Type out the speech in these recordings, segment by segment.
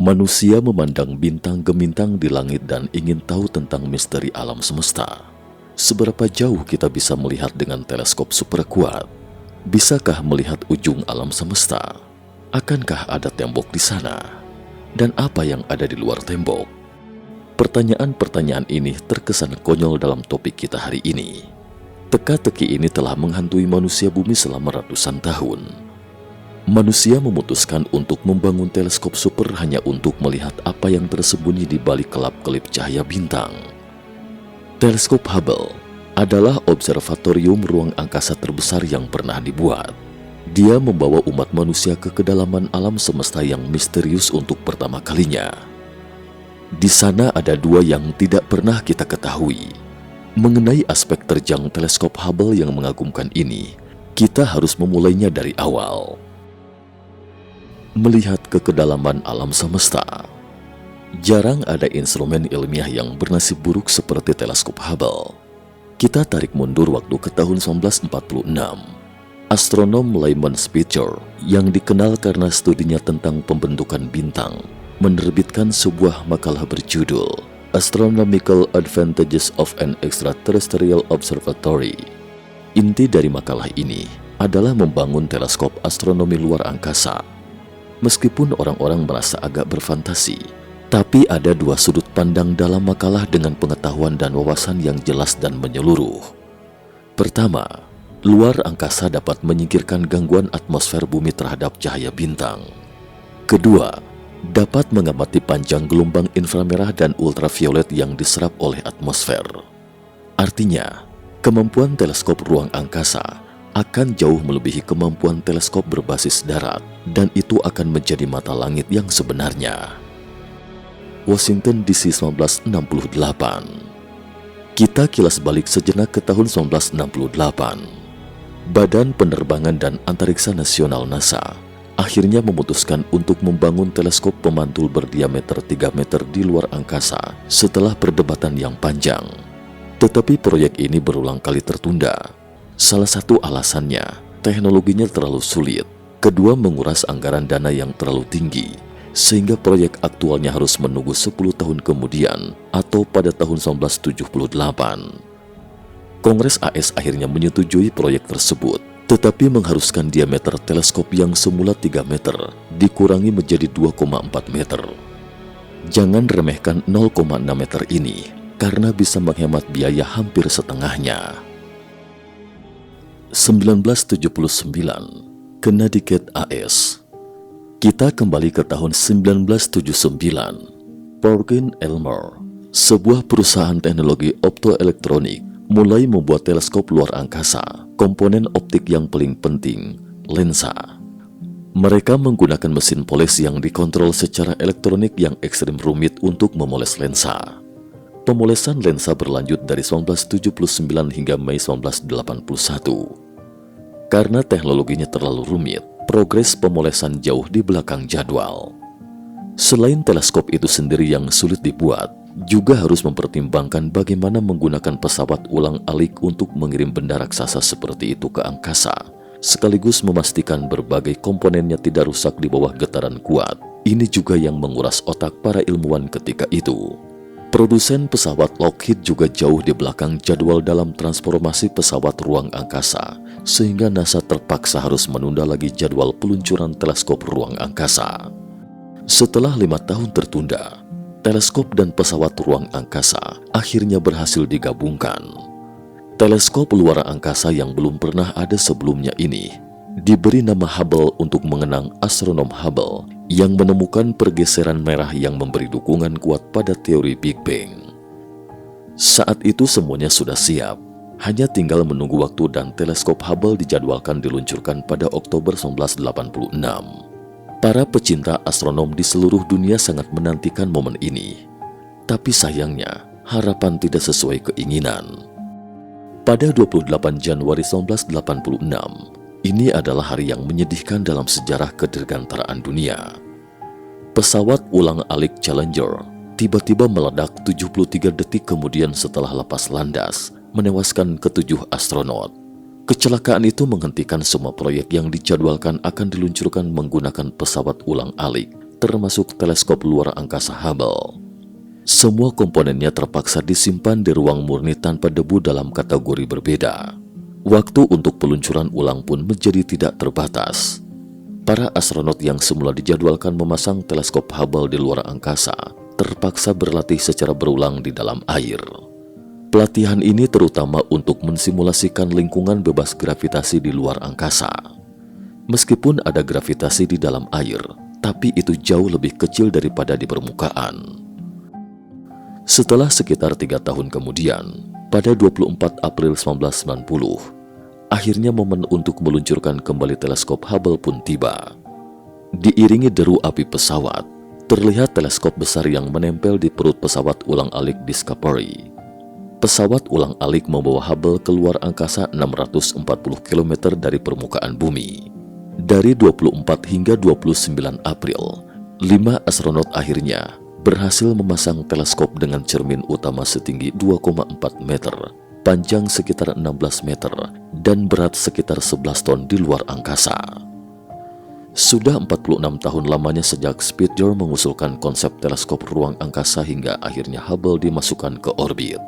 Manusia memandang bintang gemintang di langit dan ingin tahu tentang misteri alam semesta. Seberapa jauh kita bisa melihat dengan teleskop super kuat? Bisakah melihat ujung alam semesta? Akankah ada tembok di sana? Dan apa yang ada di luar tembok? Pertanyaan-pertanyaan ini terkesan konyol dalam topik kita hari ini. Teka-teki ini telah menghantui manusia bumi selama ratusan tahun. Manusia memutuskan untuk membangun teleskop super hanya untuk melihat apa yang tersembunyi di balik kelap-kelip cahaya bintang. Teleskop Hubble adalah observatorium ruang angkasa terbesar yang pernah dibuat. Dia membawa umat manusia ke kedalaman alam semesta yang misterius untuk pertama kalinya. Di sana ada dua yang tidak pernah kita ketahui. Mengenai aspek terjang teleskop Hubble yang mengagumkan ini, kita harus memulainya dari awal. Melihat ke kedalaman alam semesta. Jarang ada instrumen ilmiah yang bernasib buruk seperti teleskop Hubble. Kita tarik mundur waktu ke tahun 1946. Astronom Lyman Spitzer, yang dikenal karena studinya tentang pembentukan bintang, menerbitkan sebuah makalah berjudul Astronomical Advantages of an Extraterrestrial Observatory. Inti dari makalah ini adalah membangun teleskop astronomi luar angkasa. Meskipun orang-orang merasa agak berfantasi, tapi ada dua sudut pandang dalam makalah dengan pengetahuan dan wawasan yang jelas dan menyeluruh. Pertama, luar angkasa dapat menyingkirkan gangguan atmosfer bumi terhadap cahaya bintang. Kedua, dapat mengamati panjang gelombang inframerah dan ultraviolet yang diserap oleh atmosfer. Artinya, kemampuan teleskop ruang angkasa akan jauh melebihi kemampuan teleskop berbasis darat, dan itu akan menjadi mata langit yang sebenarnya. Washington DC 1968. Kita kilas balik sejenak ke tahun 1968. Badan Penerbangan dan Antariksa Nasional NASA akhirnya memutuskan untuk membangun teleskop pemantul berdiameter 3 meter di luar angkasa setelah perdebatan yang panjang. Tetapi proyek ini berulang kali tertunda. Salah satu alasannya, teknologinya terlalu sulit. Kedua, menguras anggaran dana yang terlalu tinggi, sehingga proyek aktualnya harus menunggu 10 tahun kemudian atau pada tahun 1978. Kongres AS akhirnya menyetujui proyek tersebut, tetapi mengharuskan diameter teleskop yang semula 3 meter dikurangi menjadi 2,4 meter. Jangan remehkan 0,6 meter ini, karena bisa menghemat biaya hampir setengahnya. 1979, Connecticut AS. Kita kembali ke tahun 1979. Perkin Elmer, sebuah perusahaan teknologi optoelektronik, mulai membuat teleskop luar angkasa, komponen optik yang paling penting, lensa. Mereka menggunakan mesin poles yang dikontrol secara elektronik yang ekstrim rumit untuk memoles lensa. Pemolesan lensa berlanjut dari 1979 hingga Mei 1981. Karena teknologinya terlalu rumit, progres pemolesan jauh di belakang jadwal. Selain teleskop itu sendiri yang sulit dibuat, juga harus mempertimbangkan bagaimana menggunakan pesawat ulang-alik untuk mengirim benda raksasa seperti itu ke angkasa, sekaligus memastikan berbagai komponennya tidak rusak di bawah getaran kuat. Ini juga yang menguras otak para ilmuwan ketika itu. Produsen pesawat Lockheed juga jauh di belakang jadwal dalam transformasi pesawat ruang angkasa, sehingga NASA terpaksa harus menunda lagi jadwal peluncuran teleskop ruang angkasa. Setelah 5 tahun tertunda, teleskop dan pesawat ruang angkasa akhirnya berhasil digabungkan. Teleskop luar angkasa yang belum pernah ada sebelumnya ini diberi nama Hubble untuk mengenang astronom Hubble yang menemukan pergeseran merah yang memberi dukungan kuat pada teori Big Bang. Saat itu semuanya sudah siap, hanya tinggal menunggu waktu dan teleskop Hubble dijadwalkan diluncurkan pada Oktober 1986. Para pecinta astronom di seluruh dunia sangat menantikan momen ini. Tapi sayangnya, harapan tidak sesuai keinginan. Pada 28 Januari 1986, ini adalah hari yang menyedihkan dalam sejarah kedirgantaraan dunia. Pesawat ulang-alik Challenger tiba-tiba meledak 73 detik kemudian setelah lepas landas, menewaskan ke-7 astronot. Kecelakaan itu menghentikan semua proyek yang dijadwalkan akan diluncurkan menggunakan pesawat ulang-alik, termasuk teleskop luar angkasa Hubble. Semua komponennya terpaksa disimpan di ruang murni tanpa debu dalam kategori berbeda. Waktu untuk peluncuran ulang pun menjadi tidak terbatas. Para astronot yang semula dijadwalkan memasang teleskop Hubble di luar angkasa terpaksa berlatih secara berulang di dalam air. Pelatihan ini terutama untuk mensimulasikan lingkungan bebas gravitasi di luar angkasa. Meskipun ada gravitasi di dalam air, tapi itu jauh lebih kecil daripada di permukaan. Setelah sekitar 3 tahun kemudian, pada 24 April 1990, akhirnya momen untuk meluncurkan kembali teleskop Hubble pun tiba. Diiringi deru api pesawat, terlihat teleskop besar yang menempel di perut pesawat ulang-alik Discovery. Pesawat ulang-alik membawa Hubble keluar angkasa 640 km dari permukaan bumi. Dari 24 hingga 29 April, 5 astronot akhirnya berhasil memasang teleskop dengan cermin utama setinggi 2,4 meter, panjang sekitar 16 meter, dan berat sekitar 11 ton di luar angkasa. Sudah 46 tahun lamanya sejak Spitzer mengusulkan konsep teleskop ruang angkasa hingga akhirnya Hubble dimasukkan ke orbit.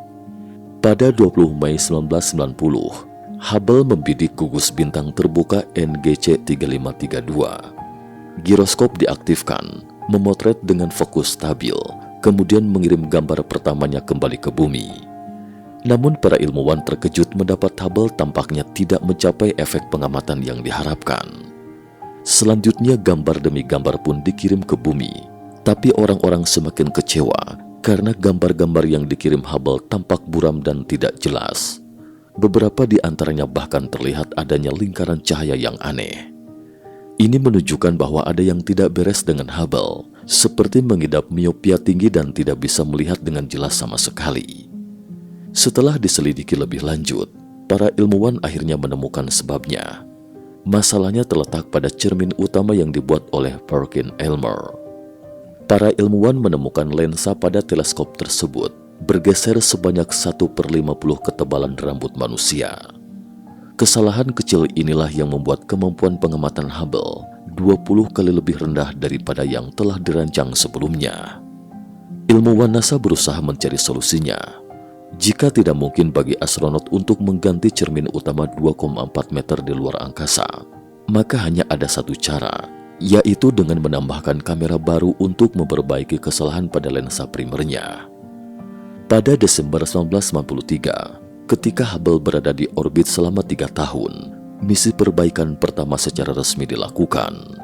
Pada 20 Mei 1990, Hubble membidik gugus bintang terbuka NGC 3532. Giroskop diaktifkan, memotret dengan fokus stabil, kemudian mengirim gambar pertamanya kembali ke bumi. Namun para ilmuwan terkejut mendapat Hubble tampaknya tidak mencapai efek pengamatan yang diharapkan. Selanjutnya gambar demi gambar pun dikirim ke bumi, tapi orang-orang semakin kecewa karena gambar-gambar yang dikirim Hubble tampak buram dan tidak jelas. Beberapa di antaranya bahkan terlihat adanya lingkaran cahaya yang aneh. Ini menunjukkan bahwa ada yang tidak beres dengan Hubble, seperti mengidap miopia tinggi dan tidak bisa melihat dengan jelas sama sekali. Setelah diselidiki lebih lanjut, para ilmuwan akhirnya menemukan sebabnya. Masalahnya terletak pada cermin utama yang dibuat oleh Perkin-Elmer. Para ilmuwan menemukan lensa pada teleskop tersebut bergeser sebanyak 1/50 ketebalan rambut manusia. Kesalahan kecil inilah yang membuat kemampuan pengamatan Hubble 20 kali lebih rendah daripada yang telah dirancang sebelumnya. Ilmuwan NASA berusaha mencari solusinya. Jika tidak mungkin bagi astronot untuk mengganti cermin utama 2,4 meter di luar angkasa, maka hanya ada satu cara, yaitu dengan menambahkan kamera baru untuk memperbaiki kesalahan pada lensa primernya. Pada Desember 1993, ketika Hubble berada di orbit selama 3 tahun, misi perbaikan pertama secara resmi dilakukan.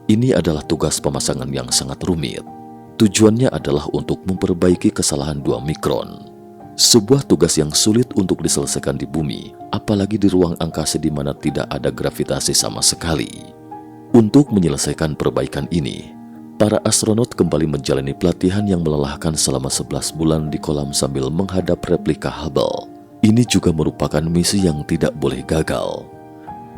Ini adalah tugas pemasangan yang sangat rumit. Tujuannya adalah untuk memperbaiki kesalahan 2 mikron. Sebuah tugas yang sulit untuk diselesaikan di bumi, apalagi di ruang angkasa di mana tidak ada gravitasi sama sekali. Untuk menyelesaikan perbaikan ini, para astronot kembali menjalani pelatihan yang melelahkan selama 11 bulan di kolam sambil menghadap replika Hubble. Ini juga merupakan misi yang tidak boleh gagal.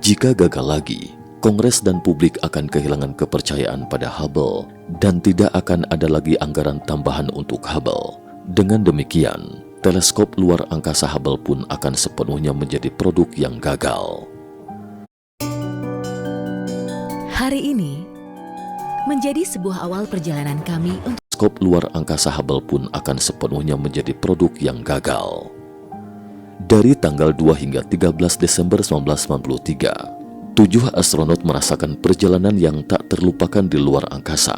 Jika gagal lagi, Kongres dan publik akan kehilangan kepercayaan pada Hubble dan tidak akan ada lagi anggaran tambahan untuk Hubble. Dengan demikian, teleskop luar angkasa Hubble pun akan sepenuhnya menjadi produk yang gagal. Hari ini menjadi sebuah awal perjalanan kami untuk Teleskop luar angkasa Hubble pun akan sepenuhnya menjadi produk yang gagal. Dari tanggal 2 hingga 13 Desember 1993, 7 astronot merasakan perjalanan yang tak terlupakan di luar angkasa.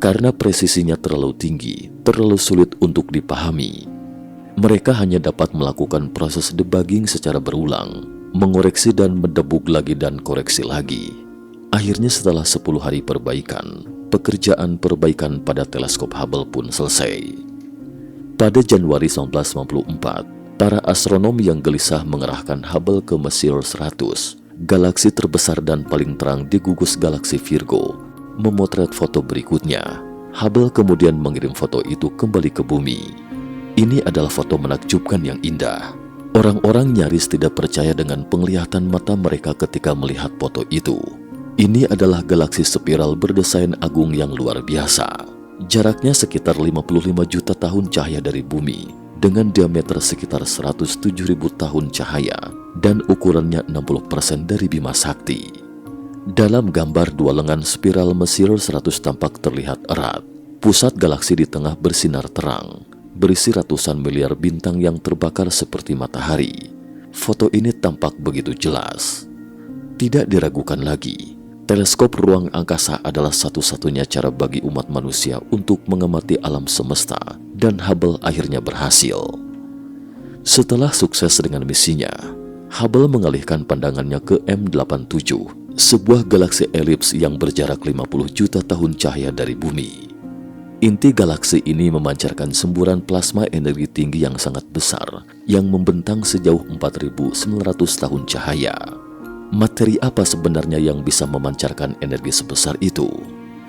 Karena presisinya terlalu tinggi, terlalu sulit untuk dipahami. Mereka hanya dapat melakukan proses debugging secara berulang, mengoreksi dan mendebug lagi dan koreksi lagi. Akhirnya setelah 10 hari perbaikan, pekerjaan perbaikan pada teleskop Hubble pun selesai. Pada Januari 1994, para astronom yang gelisah mengerahkan Hubble ke Messier 100, galaksi terbesar dan paling terang di gugus galaksi Virgo, memotret foto berikutnya. Hubble kemudian mengirim foto itu kembali ke bumi. Ini adalah foto menakjubkan yang indah. Orang-orang nyaris tidak percaya dengan penglihatan mata mereka ketika melihat foto itu. Ini adalah galaksi spiral berdesain agung yang luar biasa. Jaraknya sekitar 55 juta tahun cahaya dari bumi, dengan diameter sekitar 107.000 tahun cahaya, dan ukurannya 60% dari Bima Sakti. Dalam gambar dua lengan spiral Mesir 100 tampak terlihat erat. Pusat galaksi di tengah bersinar terang, berisi ratusan miliar bintang yang terbakar seperti matahari. Foto ini tampak begitu jelas. Tidak diragukan lagi, teleskop ruang angkasa adalah satu-satunya cara bagi umat manusia untuk mengamati alam semesta, dan Hubble akhirnya berhasil. Setelah sukses dengan misinya, Hubble mengalihkan pandangannya ke M87, sebuah galaksi elips yang berjarak 50 juta tahun cahaya dari bumi. Inti galaksi ini memancarkan semburan plasma energi tinggi yang sangat besar yang membentang sejauh 4.900 tahun cahaya. Materi apa sebenarnya yang bisa memancarkan energi sebesar itu?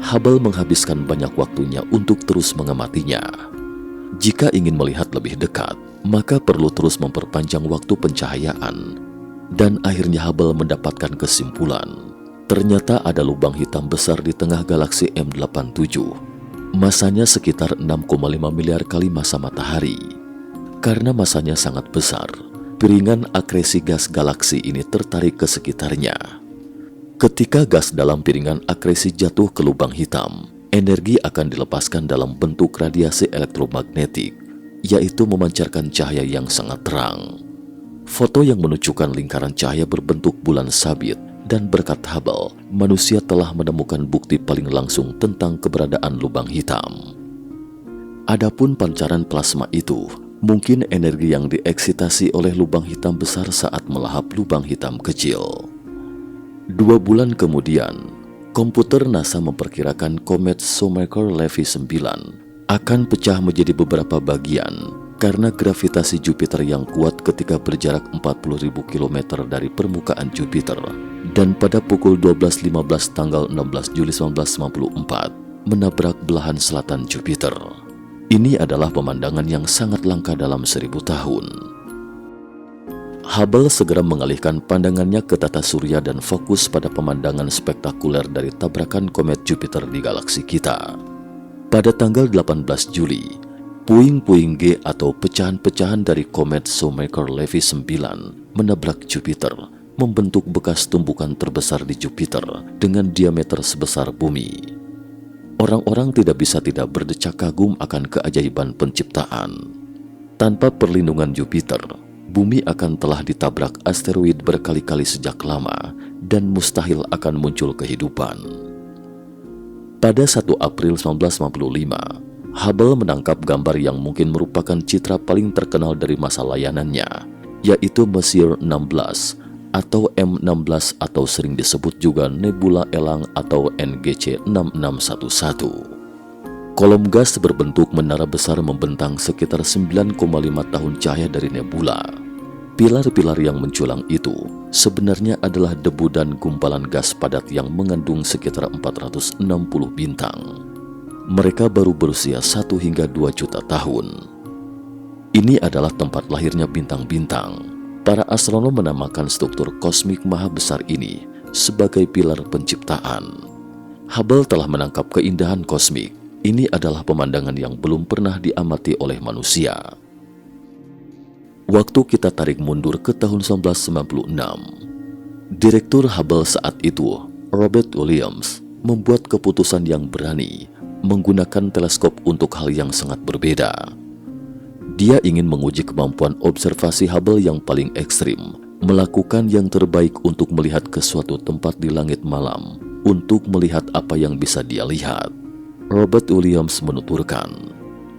Hubble menghabiskan banyak waktunya untuk terus mengamatinya. Jika ingin melihat lebih dekat, maka perlu terus memperpanjang waktu pencahayaan. Dan akhirnya Hubble mendapatkan kesimpulan. Ternyata ada lubang hitam besar di tengah galaksi M87. Masanya sekitar 6,5 miliar kali massa matahari. Karena masanya sangat besar, piringan akresi gas galaksi ini tertarik ke sekitarnya. Ketika gas dalam piringan akresi jatuh ke lubang hitam, energi akan dilepaskan dalam bentuk radiasi elektromagnetik, yaitu memancarkan cahaya yang sangat terang. Foto yang menunjukkan lingkaran cahaya berbentuk bulan sabit, dan berkat Hubble, manusia telah menemukan bukti paling langsung tentang keberadaan lubang hitam. Adapun pancaran plasma itu mungkin energi yang dieksitasi oleh lubang hitam besar saat melahap lubang hitam kecil. 2 bulan kemudian, komputer NASA memperkirakan komet Shoemaker-Levy 9 akan pecah menjadi beberapa bagian karena gravitasi Jupiter yang kuat ketika berjarak 40.000 km dari permukaan Jupiter, dan pada pukul 12.15 tanggal 16 Juli 1994 menabrak belahan selatan Jupiter. Ini adalah pemandangan yang sangat langka dalam 1000 tahun. Hubble segera mengalihkan pandangannya ke tata surya dan fokus pada pemandangan spektakuler dari tabrakan komet Jupiter di galaksi kita. Pada tanggal 18 Juli, puing-puing G atau pecahan-pecahan dari komet Shoemaker-Levy 9 menabrak Jupiter, membentuk bekas tumbukan terbesar di Jupiter dengan diameter sebesar bumi. Orang-orang tidak bisa tidak berdecak kagum akan keajaiban penciptaan. Tanpa perlindungan Jupiter, bumi akan telah ditabrak asteroid berkali-kali sejak lama dan mustahil akan muncul kehidupan. Pada 1 April 1955, Hubble menangkap gambar yang mungkin merupakan citra paling terkenal dari masa layanannya, yaitu Messier 16 atau M16 atau sering disebut juga Nebula Elang atau NGC 6611. Kolom gas berbentuk menara besar membentang sekitar 9,5 tahun cahaya dari nebula. Pilar-pilar yang menculang itu sebenarnya adalah debu dan gumpalan gas padat yang mengandung sekitar 460 bintang. Mereka baru berusia 1 hingga 2 juta tahun. Ini adalah tempat lahirnya bintang-bintang. Para astronom menamakan struktur kosmik maha besar ini sebagai pilar penciptaan. Hubble telah menangkap keindahan kosmik. Ini adalah pemandangan yang belum pernah diamati oleh manusia. Waktu kita tarik mundur ke tahun 1996. Direktur Hubble saat itu, Robert Williams, membuat keputusan yang berani menggunakan teleskop untuk hal yang sangat berbeda. Dia ingin menguji kemampuan observasi Hubble yang paling ekstrim, melakukan yang terbaik untuk melihat ke suatu tempat di langit malam, untuk melihat apa yang bisa dia lihat. Robert Williams menuturkan,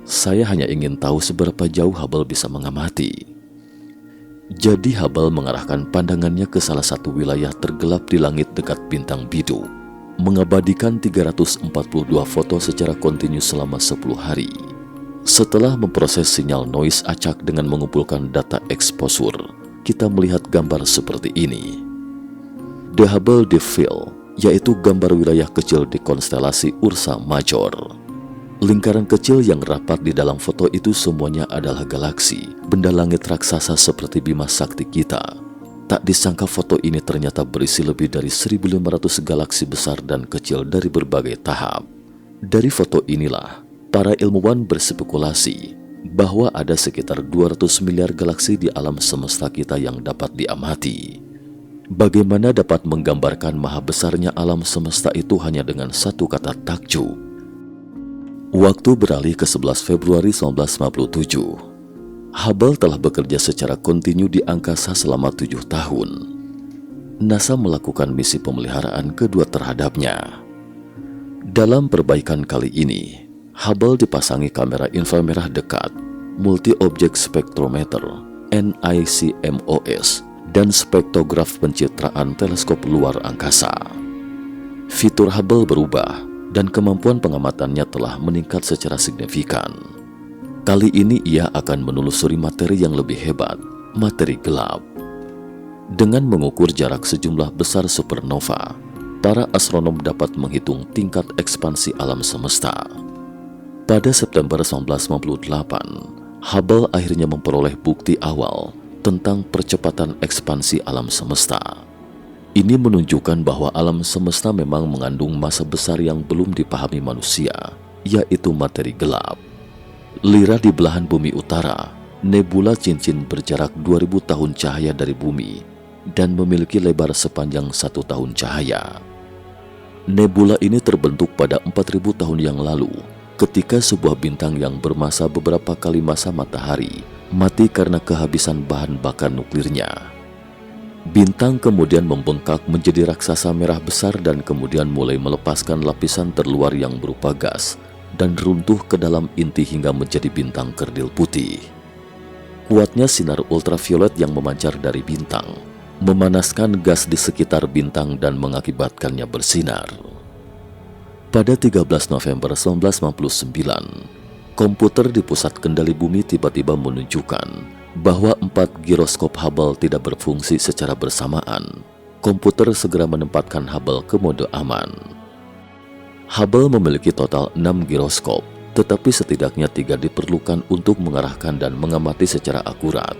"Saya hanya ingin tahu seberapa jauh Hubble bisa mengamati." Jadi Hubble mengarahkan pandangannya ke salah satu wilayah tergelap di langit dekat bintang bidu, mengabadikan 342 foto secara kontinu selama 10 hari. Setelah memproses sinyal noise acak dengan mengumpulkan data exposure, kita melihat gambar seperti ini. The Hubble Deep Field, yaitu gambar wilayah kecil di konstelasi Ursa Major. Lingkaran kecil yang rapat di dalam foto itu semuanya adalah galaksi, benda langit raksasa seperti Bima Sakti kita. Tak disangka foto ini ternyata berisi lebih dari 1.500 galaksi besar dan kecil dari berbagai tahap. Dari foto inilah, para ilmuwan berspekulasi bahwa ada sekitar 200 miliar galaksi di alam semesta kita yang dapat diamati. Bagaimana dapat menggambarkan maha besarnya alam semesta itu hanya dengan satu kata takjub? Waktu beralih ke 11 Februari 1957. Hubble telah bekerja secara kontinu di angkasa selama 7 tahun. NASA melakukan misi pemeliharaan kedua terhadapnya. Dalam perbaikan kali ini, Hubble dipasangi kamera inframerah dekat, multi-object spectrometer, NICMOS, dan spektograf pencitraan teleskop luar angkasa. Fitur Hubble berubah dan kemampuan pengamatannya telah meningkat secara signifikan. Kali ini ia akan menelusuri materi yang lebih hebat, materi gelap. Dengan mengukur jarak sejumlah besar supernova, para astronom dapat menghitung tingkat ekspansi alam semesta. Pada September 1998, Hubble akhirnya memperoleh bukti awal tentang percepatan ekspansi alam semesta. Ini menunjukkan bahwa alam semesta memang mengandung massa besar yang belum dipahami manusia, yaitu materi gelap. Lira di belahan bumi utara, nebula cincin berjarak 2000 tahun cahaya dari bumi dan memiliki lebar sepanjang 1 tahun cahaya. Nebula ini terbentuk pada 4000 tahun yang lalu, ketika sebuah bintang yang bermassa beberapa kali massa matahari mati karena kehabisan bahan bakar nuklirnya. Bintang kemudian membengkak menjadi raksasa merah besar dan kemudian mulai melepaskan lapisan terluar yang berupa gas dan runtuh ke dalam inti hingga menjadi bintang kerdil putih. Kuatnya sinar ultraviolet yang memancar dari bintang memanaskan gas di sekitar bintang dan mengakibatkannya bersinar. Pada 13 November 1999, komputer di pusat kendali bumi tiba-tiba menunjukkan bahwa 4 giroskop Hubble tidak berfungsi secara bersamaan. Komputer segera menempatkan Hubble ke mode aman. Hubble memiliki total 6 giroskop, tetapi setidaknya 3 diperlukan untuk mengarahkan dan mengamati secara akurat.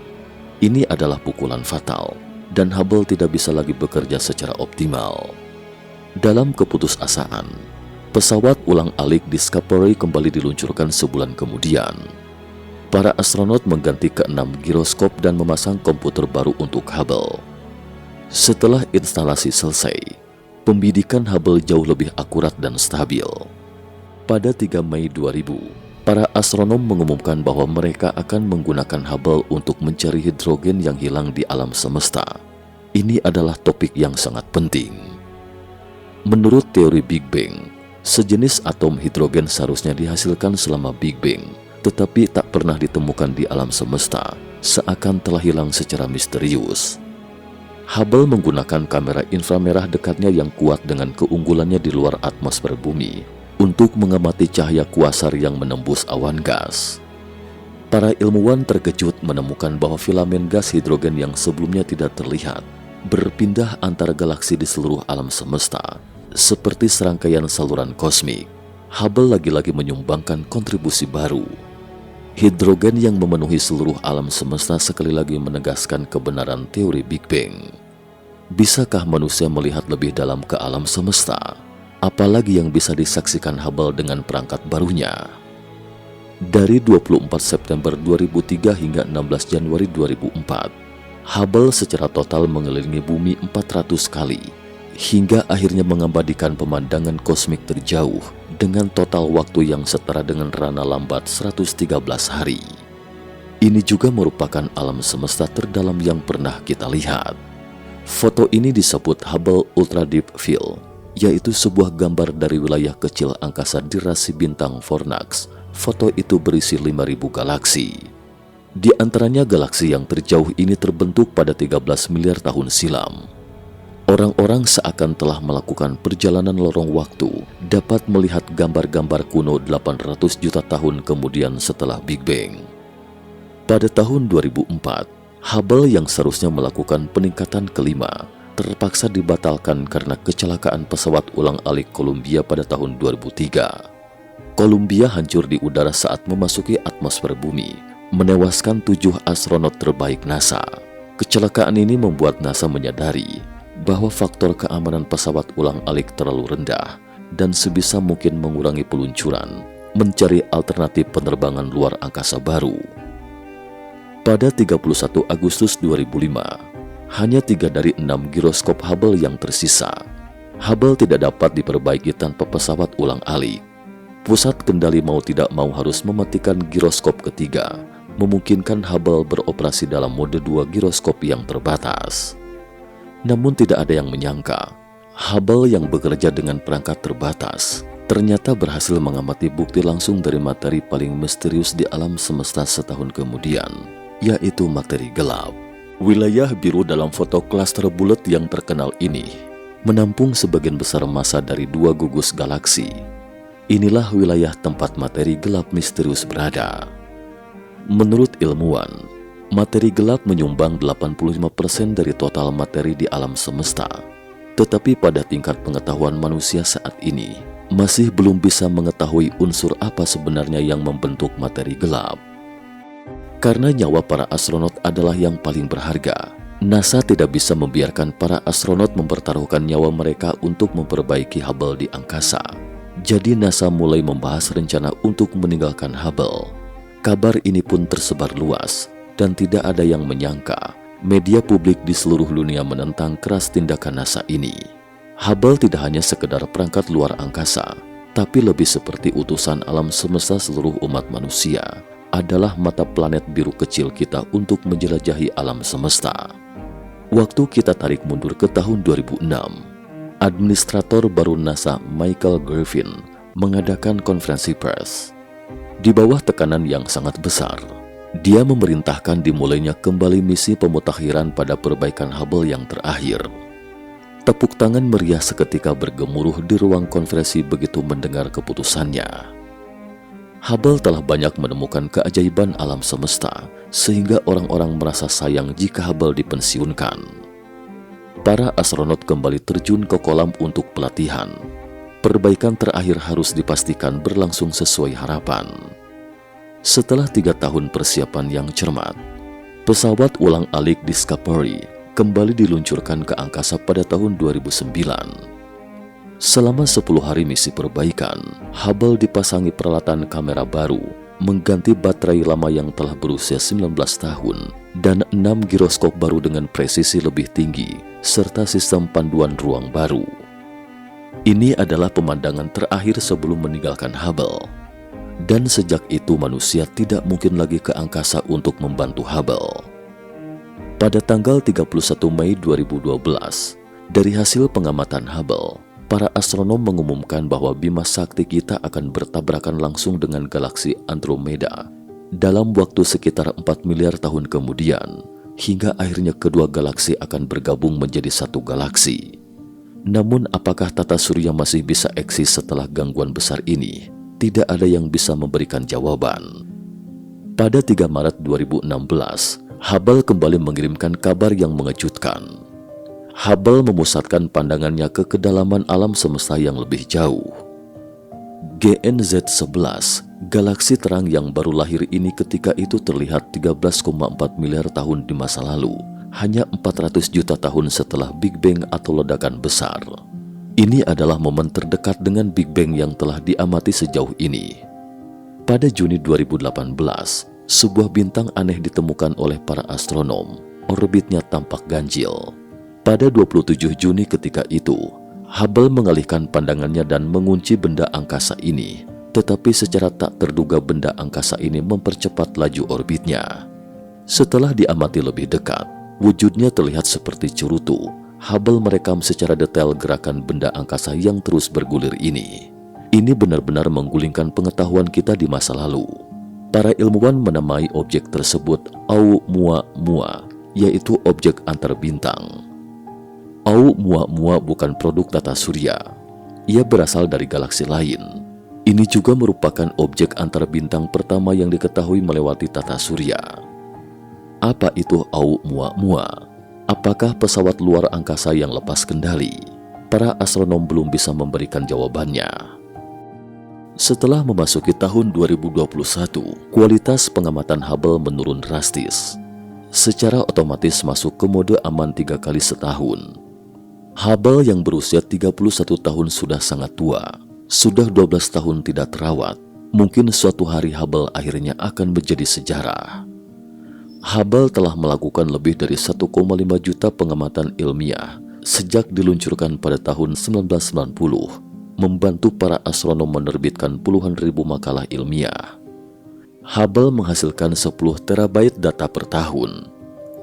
Ini adalah pukulan fatal, dan Hubble tidak bisa lagi bekerja secara optimal. Dalam keputusasaan, pesawat ulang-alik Discovery kembali diluncurkan sebulan kemudian. Para astronot mengganti ke-6 giroskop dan memasang komputer baru untuk Hubble. Setelah instalasi selesai, pembidikan Hubble jauh lebih akurat dan stabil. Pada 3 Mei 2000, para astronom mengumumkan bahwa mereka akan menggunakan Hubble untuk mencari hidrogen yang hilang di alam semesta. Ini adalah topik yang sangat penting. Menurut teori Big Bang, sejenis atom hidrogen seharusnya dihasilkan selama Big Bang, tetapi tak pernah ditemukan di alam semesta, seakan telah hilang secara misterius. Hubble menggunakan kamera inframerah dekatnya yang kuat dengan keunggulannya di luar atmosfer bumi untuk mengamati cahaya kuasar yang menembus awan gas. Para ilmuwan terkejut menemukan bahwa filamen gas hidrogen yang sebelumnya tidak terlihat berpindah antar galaksi di seluruh alam semesta, seperti serangkaian saluran kosmik. Hubble lagi-lagi menyumbangkan kontribusi baru. Hidrogen yang memenuhi seluruh alam semesta sekali lagi menegaskan kebenaran teori Big Bang. Bisakah manusia melihat lebih dalam ke alam semesta? Apalagi yang bisa disaksikan Hubble dengan perangkat barunya? Dari 24 September 2003 hingga 16 Januari 2004, Hubble secara total mengelilingi bumi 400 kali, hingga akhirnya mengabadikan pemandangan kosmik terjauh dengan total waktu yang setara dengan rana lambat 113 hari. Ini juga merupakan alam semesta terdalam yang pernah kita lihat. Foto ini disebut Hubble Ultra Deep Field, yaitu sebuah gambar dari wilayah kecil angkasa di rasi bintang Fornax. Foto itu berisi 5.000 galaksi. Di antaranya galaksi yang terjauh ini terbentuk pada 13 miliar tahun silam. Orang-orang seakan telah melakukan perjalanan lorong waktu, dapat melihat gambar-gambar kuno 800 juta tahun kemudian setelah Big Bang. Pada tahun 2004, Hubble yang seharusnya melakukan peningkatan kelima terpaksa dibatalkan karena kecelakaan pesawat ulang-alik Columbia pada tahun 2003. Columbia hancur di udara saat memasuki atmosfer bumi, menewaskan 7 astronot terbaik NASA. Kecelakaan ini membuat NASA menyadari bahwa faktor keamanan pesawat ulang-alik terlalu rendah dan sebisa mungkin mengurangi peluncuran, mencari alternatif penerbangan luar angkasa baru. Pada 31 Agustus 2005, hanya 3 dari 6 giroskop Hubble yang tersisa. Hubble tidak dapat diperbaiki tanpa pesawat ulang-alik. Pusat kendali mau tidak mau harus mematikan giroskop ketiga, memungkinkan Hubble beroperasi dalam mode 2 giroskop yang terbatas. Namun tidak ada yang menyangka, Hubble yang bekerja dengan perangkat terbatas ternyata berhasil mengamati bukti langsung dari materi paling misterius di alam semesta setahun kemudian, yaitu materi gelap. Wilayah biru dalam foto klaster bulat yang terkenal ini menampung sebagian besar massa dari 2 gugus galaksi. Inilah wilayah tempat materi gelap misterius berada. Menurut ilmuwan, materi gelap menyumbang 85% dari total materi di alam semesta. Tetapi pada tingkat pengetahuan manusia saat ini, masih belum bisa mengetahui unsur apa sebenarnya yang membentuk materi gelap. Karena nyawa para astronot adalah yang paling berharga, NASA tidak bisa membiarkan para astronot mempertaruhkan nyawa mereka untuk memperbaiki Hubble di angkasa. Jadi NASA mulai membahas rencana untuk meninggalkan Hubble. Kabar ini pun tersebar luas dan tidak ada yang menyangka media publik di seluruh dunia menentang keras tindakan NASA ini. Hubble tidak hanya sekedar perangkat luar angkasa, tapi lebih seperti utusan alam semesta seluruh umat manusia, adalah mata planet biru kecil kita untuk menjelajahi alam semesta. Waktu kita tarik mundur ke tahun 2006, Administrator baru NASA Michael Gervin mengadakan konferensi pers. Di bawah tekanan yang sangat besar, dia memerintahkan dimulainya kembali misi pemutakhiran pada perbaikan Hubble yang terakhir. Tepuk tangan meriah seketika bergemuruh di ruang konferensi begitu mendengar keputusannya. Hubble telah banyak menemukan keajaiban alam semesta, sehingga orang-orang merasa sayang jika Hubble dipensiunkan. Para astronot kembali terjun ke kolam untuk pelatihan. Perbaikan terakhir harus dipastikan berlangsung sesuai harapan. Setelah 3 tahun persiapan yang cermat, pesawat ulang-alik Discovery kembali diluncurkan ke angkasa pada tahun 2009. Selama 10 hari misi perbaikan, Hubble dipasangi peralatan kamera baru, mengganti baterai lama yang telah berusia 19 tahun, dan 6 giroskop baru dengan presisi lebih tinggi, serta sistem panduan ruang baru. Ini adalah pemandangan terakhir sebelum meninggalkan Hubble. Dan sejak itu manusia tidak mungkin lagi ke angkasa untuk membantu Hubble. Pada tanggal 31 Mei 2012, dari hasil pengamatan Hubble, para astronom mengumumkan bahwa bima sakti kita akan bertabrakan langsung dengan galaksi Andromeda dalam waktu sekitar 4 miliar tahun kemudian, hingga akhirnya kedua galaksi akan bergabung menjadi satu galaksi. Namun apakah tata surya masih bisa eksis setelah gangguan besar ini? Tidak ada yang bisa memberikan jawaban. Pada 3 Maret 2016, Hubble kembali mengirimkan kabar yang mengejutkan. Hubble memusatkan pandangannya ke kedalaman alam semesta yang lebih jauh. GNZ11, galaksi terang yang baru lahir ini ketika itu terlihat 13,4 miliar tahun di masa lalu, hanya 400 juta tahun setelah Big Bang atau ledakan besar. Ini adalah momen terdekat dengan Big Bang yang telah diamati sejauh ini. Pada Juni 2018, sebuah bintang aneh ditemukan oleh para astronom. Orbitnya tampak ganjil. Pada 27 Juni ketika itu, Hubble mengalihkan pandangannya dan mengunci benda angkasa ini. Tetapi secara tak terduga benda angkasa ini mempercepat laju orbitnya. Setelah diamati lebih dekat, wujudnya terlihat seperti cerutu. Hubble merekam secara detail gerakan benda angkasa yang terus bergulir ini. Ini benar-benar menggulingkan pengetahuan kita di masa lalu. Para ilmuwan menamai objek tersebut Oumuamua, yaitu objek antar bintang. Oumuamua bukan produk tata surya. Ia berasal dari galaksi lain. Ini juga merupakan objek antar bintang pertama yang diketahui melewati tata surya. Apa itu Oumuamua? Apakah pesawat luar angkasa yang lepas kendali? Para astronom belum bisa memberikan jawabannya. Setelah memasuki tahun 2021, kualitas pengamatan Hubble menurun drastis. Secara otomatis masuk ke mode aman 3 kali setahun. Hubble yang berusia 31 tahun sudah sangat tua. Sudah 12 tahun tidak terawat. Mungkin suatu hari Hubble akhirnya akan menjadi sejarah. Hubble telah melakukan lebih dari 1,5 juta pengamatan ilmiah sejak diluncurkan pada tahun 1990, membantu para astronom menerbitkan puluhan ribu makalah ilmiah. Hubble menghasilkan 10 terabyte data per tahun.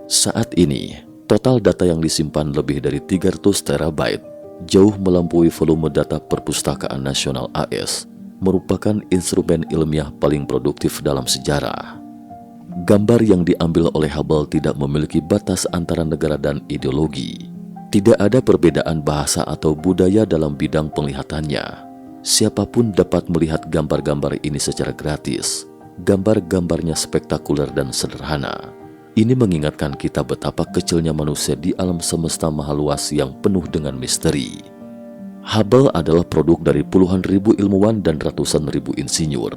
Saat ini, total data yang disimpan lebih dari 300 terabyte, jauh melampaui volume data Perpustakaan Nasional AS, merupakan instrumen ilmiah paling produktif dalam sejarah. Gambar yang diambil oleh Hubble tidak memiliki batas antara negara dan ideologi. Tidak ada perbedaan bahasa atau budaya dalam bidang penglihatannya. Siapapun dapat melihat gambar-gambar ini secara gratis. Gambar-gambarnya spektakuler dan sederhana. Ini mengingatkan kita betapa kecilnya manusia di alam semesta maha luas yang penuh dengan misteri. Hubble adalah produk dari puluhan ribu ilmuwan dan ratusan ribu insinyur.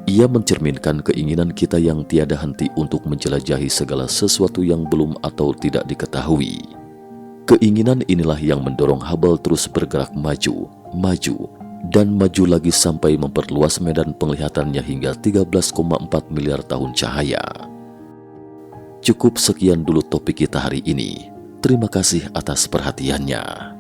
Ia mencerminkan keinginan kita yang tiada henti untuk menjelajahi segala sesuatu yang belum atau tidak diketahui. Keinginan inilah yang mendorong Hubble terus bergerak maju, dan maju lagi sampai memperluas medan penglihatannya hingga 13,4 miliar tahun cahaya. Cukup sekian dulu topik kita hari ini. Terima kasih atas perhatiannya.